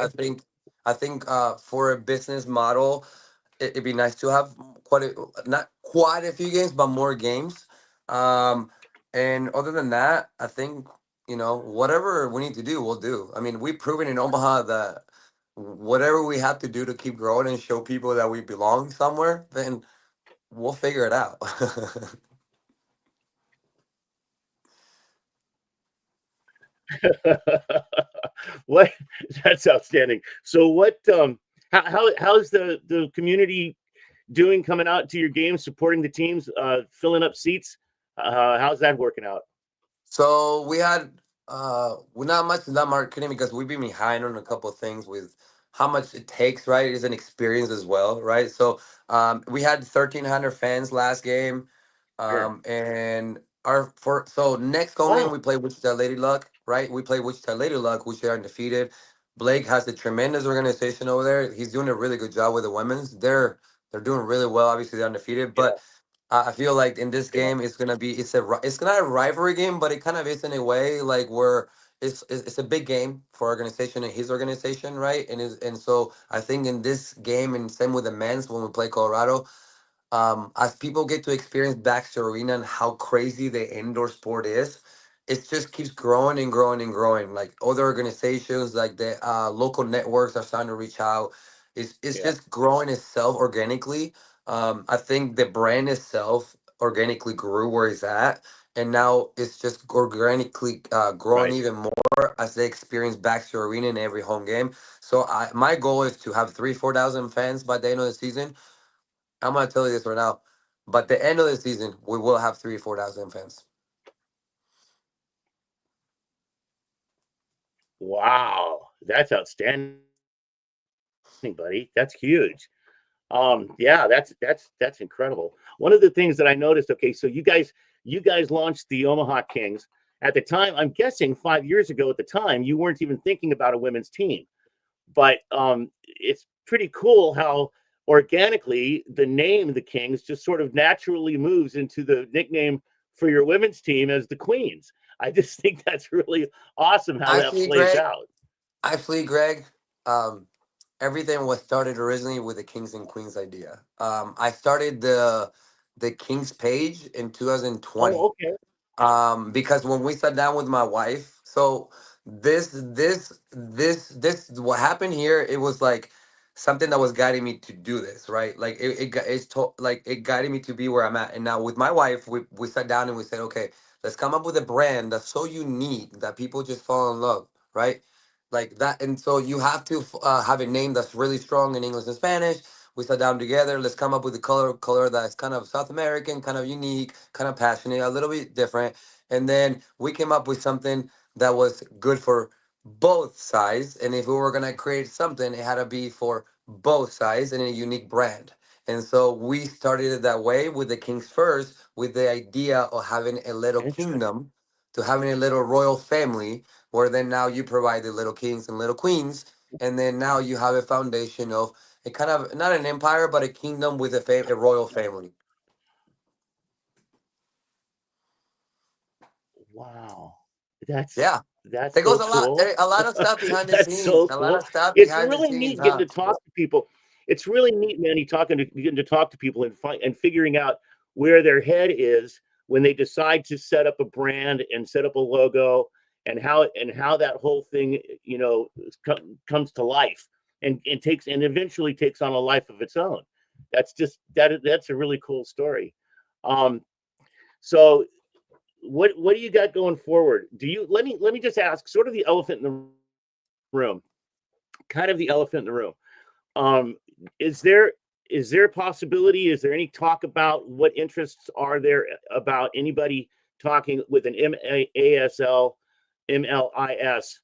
S2: I think for a business model, it'd be nice to have not quite a few games, but more games. Um, and other than that, I think whatever we need to do, we'll do. I mean, we've proven in Omaha that whatever we have to do to keep growing and show people that we belong somewhere, then we'll figure it out.
S1: What? That's outstanding. So what how's the community doing coming out to your games, supporting the teams, filling up seats? How's that working out?
S2: So we had well, not much in that marketing because we've been behind on a couple of things with how much it takes, right? It's an experience as well, right? So we had 1,300 fans last game,
S1: Sure.
S2: and so next home game
S1: Wow.
S2: we play Wichita Lady Luck, right? We play Wichita Lady Luck, which are undefeated. Blake has a tremendous organization over there. He's doing a really good job with the women's. They're doing really well. Obviously, they're undefeated,
S1: Yeah.
S2: but I feel like in this
S1: Yeah.
S2: game it's not a rivalry game, but it kind of is in a way like where it's a big game for organization and his organization, right? And so I think in this game and same with the men's when we play Colorado, as people get to experience Baxter Arena and how crazy the indoor sport is, it just keeps growing and growing and growing. Like other organizations, like the local networks are starting to reach out. It's
S1: Yeah.
S2: just growing itself organically. I think the brand itself organically grew where it's at, and now it's just organically growing
S1: Right.
S2: even more as they experience Baxter Arena in every home game. So my goal is to have 3,000-4,000 fans by the end of the season. I'm gonna tell you this right now. But the end of the season, we will have 3,000-4,000 fans.
S1: Wow. That's outstanding, buddy. That's huge. Yeah, that's incredible. One of the things that I noticed, okay, so you guys launched the Omaha Kings. At the time, I'm guessing 5 years ago at the time, you weren't even thinking about a women's team. But it's pretty cool how organically the name the Kings just sort of naturally moves into the nickname for your women's team as the Queens. I just think that's really awesome how that
S2: Actually,
S1: plays
S2: Greg,
S1: out.
S2: actually, Greg, um, everything was started originally with the Kings and Queens idea. I started the Kings page in
S1: Oh,
S2: 2020.
S1: okay.
S2: Because when we sat down with my wife, so this what happened here, it was like something that was guiding me to do this, right? Like like it guided me to be where I'm at. And now with my wife, we sat down and we said, okay, let's come up with a brand that's so unique that people just fall in love, right? Like that. And so you have to have a name that's really strong in English and Spanish. We sat down together. Let's come up with a color that's kind of South American, kind of unique, kind of passionate, a little bit different. And then we came up with something that was good for both sides. And if we were gonna create something, it had to be for both sides and a unique brand. And so we started it that way with the Kings first, with the idea of having a little
S1: Interesting.
S2: kingdom, to having a little royal family, where then now you provide the little kings and little queens, and then now you have a foundation of a kind of not an empire, but a kingdom with a royal family.
S1: Wow. That's
S2: Yeah,
S1: that's
S2: there
S1: so
S2: goes a lot,
S1: cool.
S2: a lot of stuff behind the
S1: That's
S2: scenes,
S1: so
S2: a lot
S1: cool.
S2: of stuff
S1: It's
S2: behind the
S1: really
S2: scenes,
S1: neat getting
S2: huh?
S1: to talk to people. It's really neat, Manny, getting to talk to people and figuring out where their head is when they decide to set up a brand and set up a logo and how that whole thing comes to life and eventually takes on a life of its own. That's a really cool story. Um, so what do you got going forward? Do you let me just ask sort of the elephant in the room, kind of the elephant in the room. Um, is there a possibility? Is there any talk about what interests are there about anybody talking with an MASL, MLIS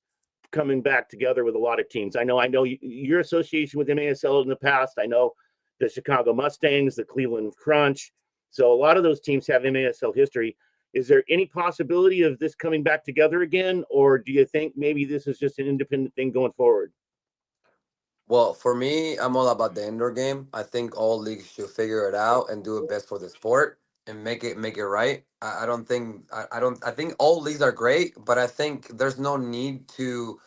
S1: coming back together with a lot of teams? I know your association with MASL in the past. I know the Chicago Mustangs, the Cleveland Crunch. So a lot of those teams have MASL history. Is there any possibility of this coming back together again, or do you think maybe this is just an independent thing going forward?
S2: Well, for me, I'm all about the indoor game. I think all leagues should figure it out and do it best for the sport and make it right. I don't think I don't I think all leagues are great, but I think there's no need to,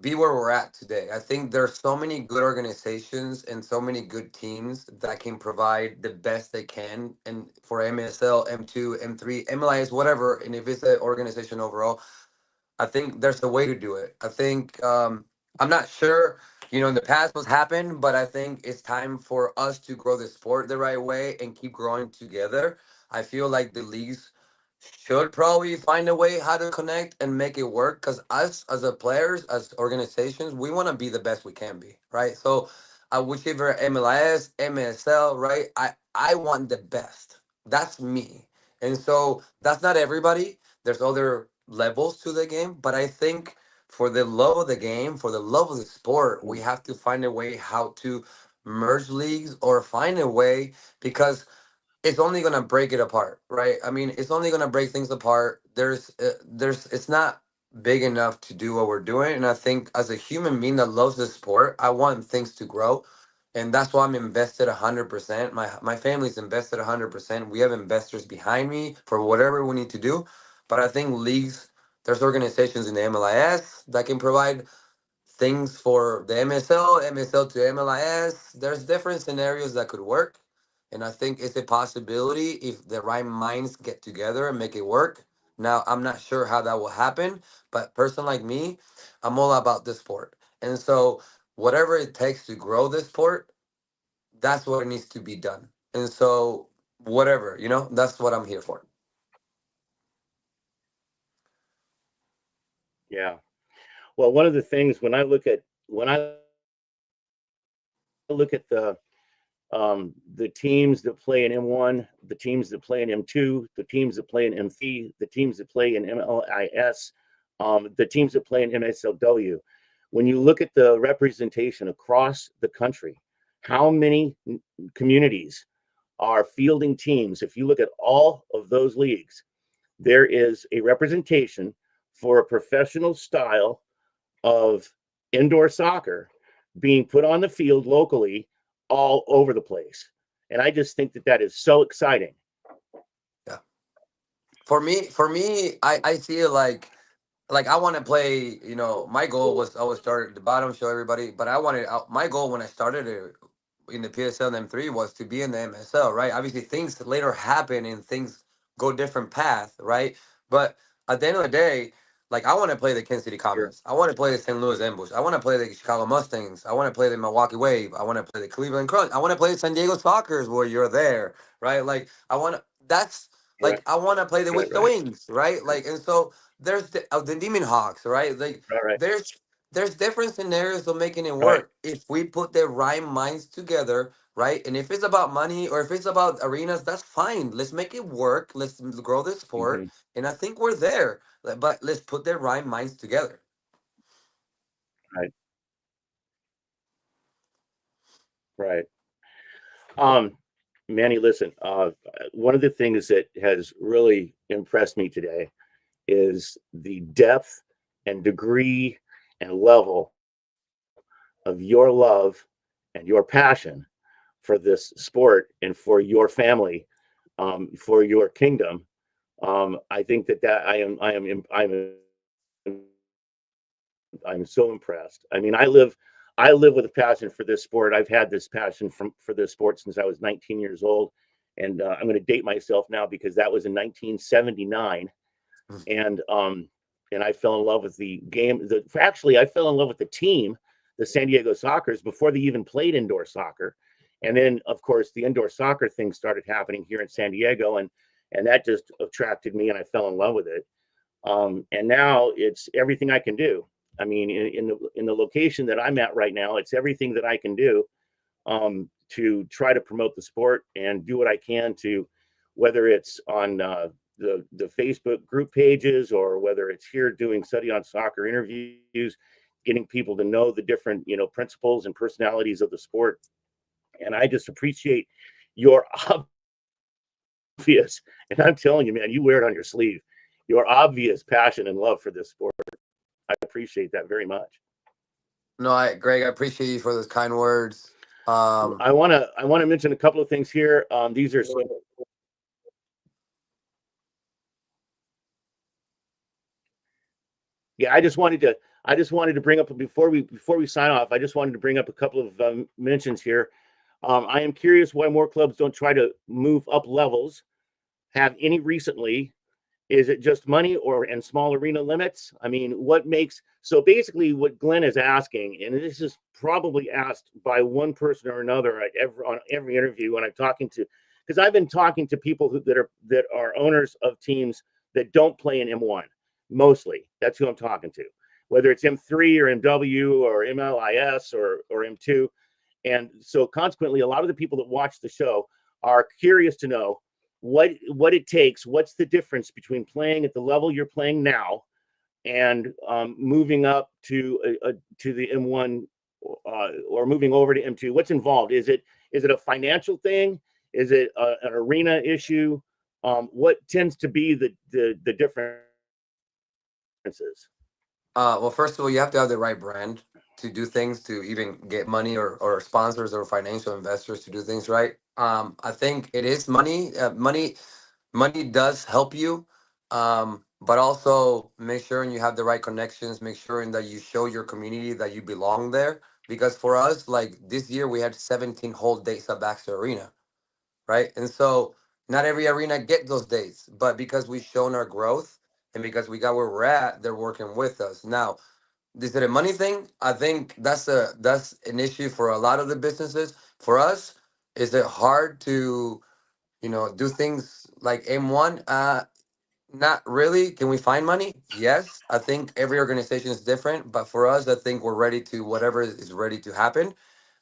S2: be where we're at today. I think there's so many good organizations and so many good teams that can provide the best they can, and for MSL, M2, M3, MLIS, whatever, and if it's an organization overall, I think there's a way to do it. I think I'm not sure, in the past what's happened, but I think it's time for us to grow the sport the right way and keep growing together. I feel like the leagues should probably find a way how to connect and make it work, because us as a players, as organizations, we want to be the best we can be, right? So whichever MLIS, MSL, right? I want the best. That's me. And so that's not everybody. There's other levels to the game, but I think for the love of the game, for the love of the sport, we have to find a way how to merge leagues or find a way, because it's only gonna break it apart, right? I mean, it's only gonna break things apart. It's not big enough to do what we're doing, and I think as a human being that loves the sport, I want things to grow, and that's why I'm invested 100%. My family's invested 100%. We have investors behind me for whatever we need to do, but I think leagues, there's organizations in the MLIS that can provide things for the MSL, MSL to MLIS. There's different scenarios that could work. And I think it's a possibility if the right minds get together and make it work. Now, I'm not sure how that will happen, but person like me, I'm all about the sport. And so, whatever it takes to grow this sport, that's what needs to be done. And so, whatever, that's what I'm here for.
S1: Yeah. Well, one of the things when I look at the teams that play in M1, the teams that play in M2, the teams that play in M3, the teams that play in MLIS, the teams that play in MSLW. When you look at the representation across the country, how many communities are fielding teams? If you look at all of those leagues, there is a representation for a professional style of indoor soccer being put on the field locally all over the place. And I just think that that is so exciting.
S2: Yeah. For me, I see it like I want to play. My goal was always start at the bottom, show everybody. But my goal when I started it in the PSL and M3 was to be in the MSL, right? Obviously, things later happen and things go different path, right? But at the end of the day, like I want to play the Kansas City
S1: Sure.
S2: Comets. I want to play the St. Louis Ambush. I want to play the Chicago Mustangs. I want to play the Milwaukee Wave. I want to play the Cleveland Crunch. I want to play San Diego Sockers where you're there, right? Like I want to. That's
S1: Right,
S2: like I want to play the
S1: right,
S2: Wichita
S1: right,
S2: Wings, right? Like and so there's the Demon Hawks, right? Like
S1: right, right,
S2: there's different scenarios of making it
S1: right.
S2: work if we put the right minds together, right? And if it's about money or if it's about arenas, that's fine. Let's make it work. Let's grow the sport,
S1: Mm-hmm.
S2: and I think we're there. But let's put the right minds together.
S1: Right, right. Um, Manny, listen, one of the things that has really impressed me today is the depth and degree and level of your love and your passion for this sport and for your family, for your kingdom. I think that I'm so impressed. I mean, I live with a passion for this sport. I've had this passion for this sport since I was 19 years old, and I'm going to date myself now because that was in 1979,
S2: Mm.
S1: and and I fell in love with the game. Actually, I fell in love with the team, the San Diego Sockers, before they even played indoor soccer, and then of course the indoor soccer thing started happening here in San Diego, and that just attracted me, and I fell in love with it. And now it's everything I can do. I mean, in the location that I'm at right now, it's everything that I can do to try to promote the sport and do what I can to, whether it's on the Facebook group pages or whether it's here doing study on soccer interviews, getting people to know the different principles and personalities of the sport. And I just appreciate your obvious, and I'm telling you, man, you wear it on your sleeve. Your obvious passion and love for this sport. I appreciate that very much.
S2: No, Greg, I appreciate you for those kind words.
S1: I want to mention a couple of things here. These are yeah. I just wanted to bring up before we sign off. I just wanted to bring up a couple of mentions here. I am curious why more clubs don't try to move up levels. Have any recently? Is it just money and small arena limits? I mean, what makes so basically what Glenn is asking, and this is probably asked by one person or another on every interview when I'm talking to, because I've been talking to people that are owners of teams that don't play in M1 mostly. That's who I'm talking to, whether it's M3 or MW or MLIS or M2. And so consequently, a lot of the people that watch the show are curious to know what it takes. What's the difference between playing at the level you're playing now and moving up to the M1 or moving over to M2? What's involved? Is it a financial thing? Is it an arena issue? What tends to be the differences?
S2: Well, first of all, you have to have the right brand to do things, to even get money or sponsors or financial investors to do things right. I think it is money. Money does help you, but also make sure you have the right connections. Make sure that you show your community that you belong there. Because for us, like this year, we had 17 whole days at Baxter Arena, right? And so not every arena get those days, but because we've shown our growth and because we got where we're at, they're working with us now. Is it a money thing? I think that's an issue for a lot of the businesses. For us, is it hard to do things like M1? Not really. Can we find money? Yes. I think every organization is different, but for us, I think we're ready to whatever is ready to happen.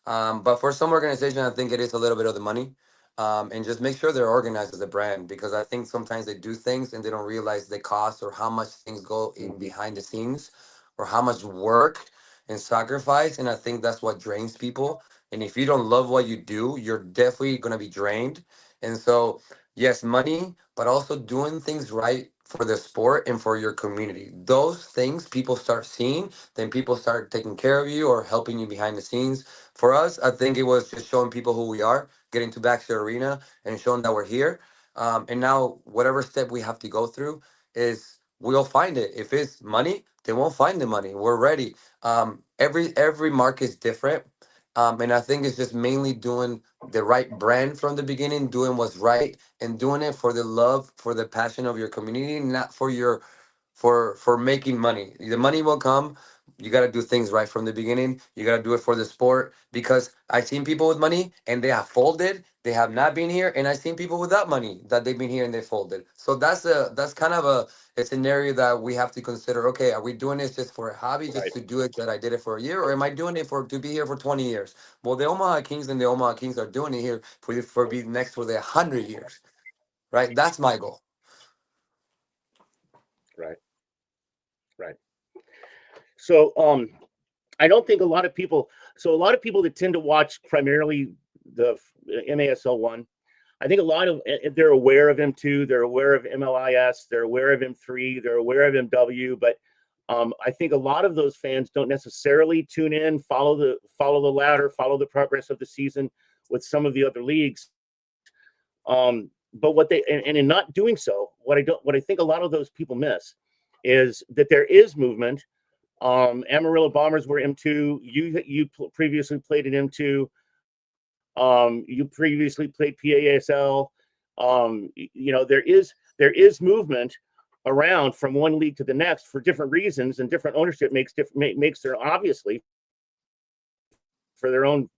S2: But for some organization, I think it is a little bit of the money. And just make sure they're organized as a brand, because I think sometimes they do things and they don't realize the cost or how much things go in behind the scenes or how much work and sacrifice. And I think that's what drains people. And if you don't love what you do, you're definitely going to be drained. And so, yes, money, but also doing things right for the sport and for your community. Those things people start seeing, then people start taking care of you or helping you behind the scenes. For us, I think it was just showing people who we are, getting to Baxter Arena and showing that we're here. And now, whatever step we have to go through is we'll find it. If it's money, they won't find the money. We're ready. Every market is different. And I think it's just mainly doing the right brand from the beginning, doing what's right, and doing it for the love, for the passion of your community, not for your for making money. The money will come. You got to do things right from the beginning. You got to do it for the sport, because I've seen people with money and they have folded. They have not been here, and I've seen people without money that they've been here and they folded. So that's kind of a scenario that we have to consider. Okay, are we doing this just for a hobby, just
S1: Right.
S2: to do it that I did it for a year, or am I doing it for to be here for 20 years? Well, the Omaha Kings and the Omaha Kings are doing it here for being next for the 100 years, right? That's my goal.
S1: Right. Right. So I don't think a lot of people. So a lot of people that tend to watch primarily the MASL1, I think a lot of they're aware of M2, they're aware of MLIS, they're aware of M3, they're aware of MW, but I think a lot of those fans don't necessarily tune in, follow the ladder, follow the progress of the season with some of the other leagues. But what they and in not doing so, what I think a lot of those people miss is that there is movement. Amarillo Bombers were M2. You previously played in M2. You previously played PASL. There is movement around from one league to the next for different reasons, and different ownership makes their obviously for their own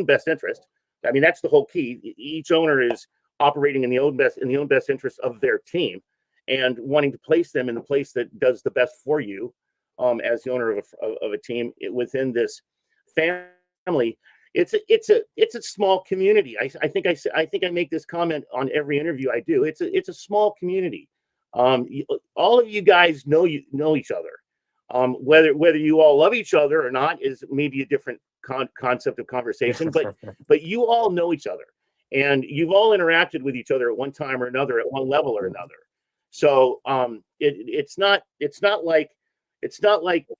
S1: best interest. I mean, that's the whole key. Each owner is operating in the own best interest of their team, and wanting to place them in the place that does the best for you, as the owner of a team within this family. It's a small community. I think I make this comment on every interview I do. It's a small community. All of you guys know each other. Whether you all love each other or not is maybe a different concept of conversation, but you all know each other, and you've all interacted with each other at one time or another, at one level or another. So it's not like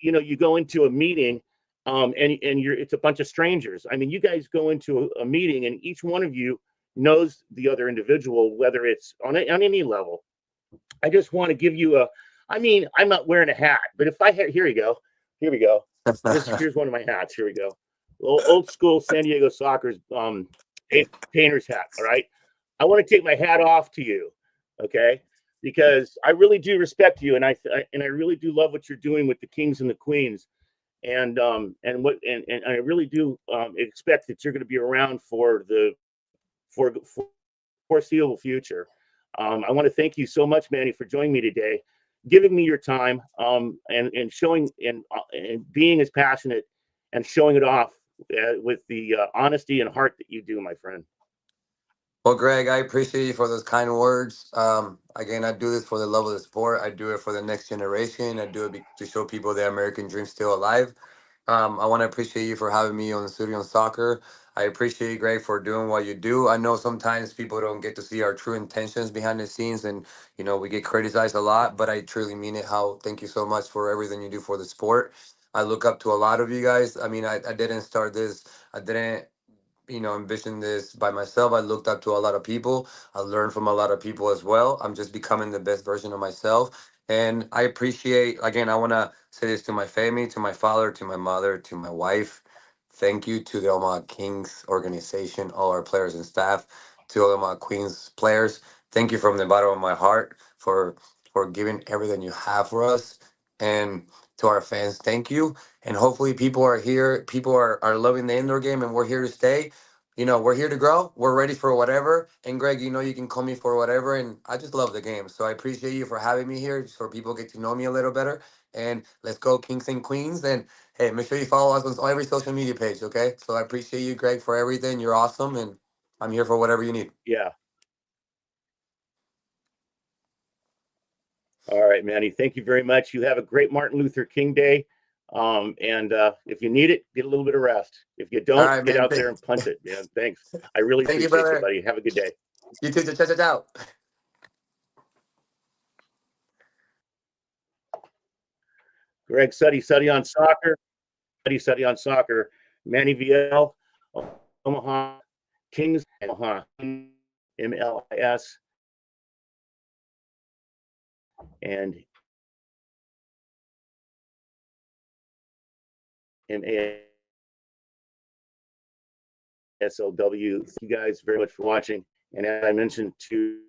S1: you go into a meeting and it's a bunch of strangers. I mean, you guys go into a meeting, and each one of you knows the other individual, whether it's on any level. I just want to give you a. I mean, I'm not wearing a hat, but if I had, here we go, here we go. Here's one of my hats. Here we go. Old school San Diego Soccer's painter's hat. All right. I want to take my hat off to you, okay? Because I really do respect you, and I really do love what you're doing with the Kings and the Queens, and I really do expect that you're going to be around for the for foreseeable future. I want to thank you so much, Manny, for joining me today, giving me your time, and showing and being as passionate and showing it off with the honesty and heart that you do, my friend.
S2: Well, Greg, I appreciate you for those kind words. Again, I do this for the love of the sport. I do it for the next generation. I do it to show people the American dream's still alive. I want to appreciate you for having me on the Studio on Soccer. I appreciate you, Greg, for doing what you do. I know sometimes people don't get to see our true intentions behind the scenes, and we get criticized a lot. But I truly mean it. How thank you so much for everything you do for the sport. I look up to a lot of you guys. I mean, I didn't start this. I didn't envision this by myself. I looked up to a lot of people. I learned from a lot of people as well. I'm just becoming the best version of myself. And I appreciate, again, I want to say this to my family, to my father, to my mother, to my wife. Thank you to the Omaha Kings organization, all our players and staff, to all Omaha Queens players. Thank you from the bottom of my heart for giving everything you have for us. And to our fans, thank you. And hopefully people are here, people are loving the indoor game, and we're here to stay. We're here to grow. We're ready for whatever. And Greg, you can call me for whatever. And I just love the game. So I appreciate you for having me here so people get to know me a little better. And let's go Kings and Queens. And hey, make sure you follow us on every social media page, okay? So I appreciate you, Greg, for everything. You're awesome. And I'm here for whatever you need.
S1: Yeah. All right, Manny. Thank you very much. You have a great Martin Luther King Day. And if you need it, get a little bit of rest. If you
S2: All
S1: don't,
S2: right,
S1: get
S2: man.
S1: out there and punch it, man. Thanks. I really
S2: Thank you,
S1: appreciate you,
S2: brother.
S1: buddy. Have a good day.
S2: You too. Check it out.
S1: Greg Suddy on soccer. Suddy on soccer. Manny Viel, Omaha Kings, Omaha MLIS, and MASLW. Thank you guys very much for watching. And as I mentioned to